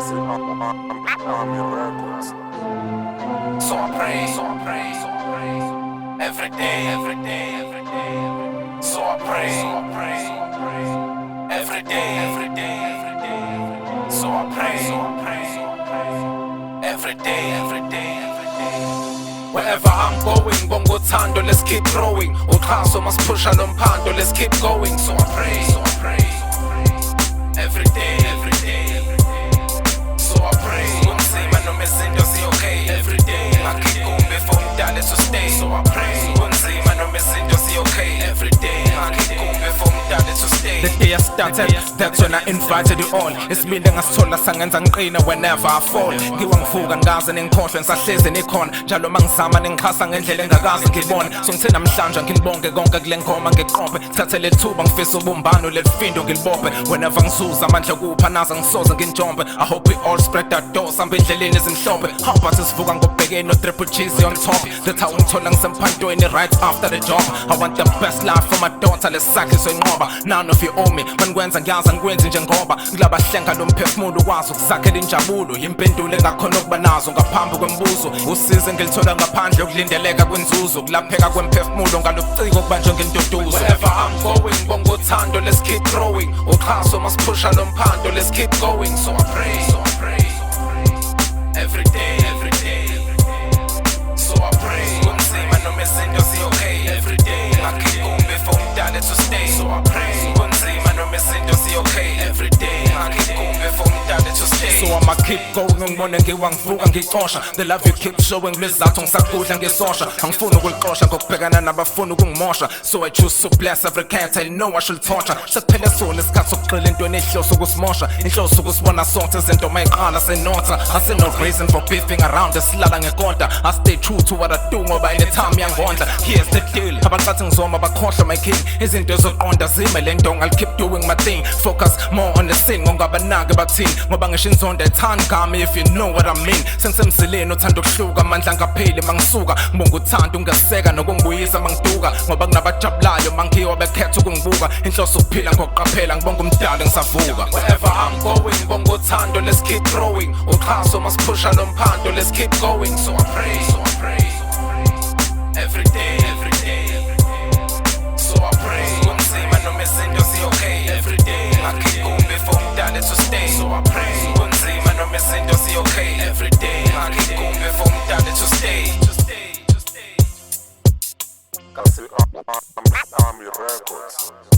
So I pray, every day. So I pray, every day. So I pray, every day. Wherever I'm going, bongo tando, let's keep growing. Uxhaso must push Umthandazo, let's keep going. So I pray, every day. So I pray, kunzima noma izinto zi-okay every day. Ngakikumbi for umdala to stay. So I pray, kunzima noma izinto zi-okay every day. Ngakikumbi for umdala to stay. The day I started, that's when I invited you all. It's me ngasithola sangenza ngiqina whenever I fall. Ngiwa ngivuka ngaze ningikhohlwe ngisahlezi nikhona. Njalo mangizama ningixhasa ngendlela engakaze ngibone. So ngithe namhlanje ngilibonke konke kule ngoma ngiqophe. Thathe lethuba ngifisa ubumbano lelifindo ngilibophe. Whenever ngizuza amandla kuphanaza ngisoze nginjombe. I hope we all spread that door sambe endleleni ezimhlophe. How about sivuka ngobhekeni no triple cheese on top. That's how ngithola ngisemphantweni right after the job. I want the best life for my daughter, lesakhe soyinqoba. None of you owe me, mangikwenza ngiyazi ngikwenzi njengoba. Ngilabahlenga lo mphefumulo wazo kusakhela injabulo. Impendulo engakhona ukuba nazo ngaphambi kwembuzo. Usize ngilithola ngaphandle ukulindeleka kwenzuzo. Kulapheka kwemphefumulo ngalobuciko kubanjwe ngentoduzo. Wherever I'm going, bongo thando, let's keep growing. Uxhaso must push Umthandazo, let's keep going. So I pray, every day. So I pray, kunzima noma izinto zi-okay every day. Ngakikumbi for umdala to stay. So I pray, kunzima noma izinto zi-okay every day. Ngakikumbi for umdala to stay. So I'ma keep going, ngibone ngiwa ngivuka ngixosha. The love you keep showing, lizathu ngisakudla ngisosha. Angifuni ukulixosha ngokubhekana nabafuna ukungimosha. So I choose to bless every cat, I know I should torture. Sesiphele sona isikhathi sokuqila intweni ehloso ukusimosha. Inhloso ukusibona sonke izinto mayiqala senotha. I see no reason for beefing around, silala ngekonta. I stay true to what I do ngoba anytime yangondla. Here's the deal, abancathi ngizoma bakhohlwa my king. Izinto ezoqonda zime le nto, I'll keep doing my thing. Focus more on the scene, ngongabanaki bathini. Ngoba ngisho inzondo ayithandi ngami if you know what I mean. Sengisemzileni uthanda ukuhluka, amandla ngapheli mangisuka. Ngibonga uthando ungaseka nokungibuyisa mangiduka. Ngoba kunabajabulayo mangiyiwa bekhetha ukungibuka. Inhloso ukuphila ngokuqaphela, ngibonga umdala ngisavuka. Wherever I'm going, bongo thando, let's keep growing. Uxhaso must push Umthandazo, let's keep going. So I pray, every day. So I pray, kunzima noma izinto zi-okay every day. Ngakikumbi for umdala to stay. So I pray, kunzima noma izinto zi-okay every day. Ngakikumbi for umdala to stay. Kasi Army Records.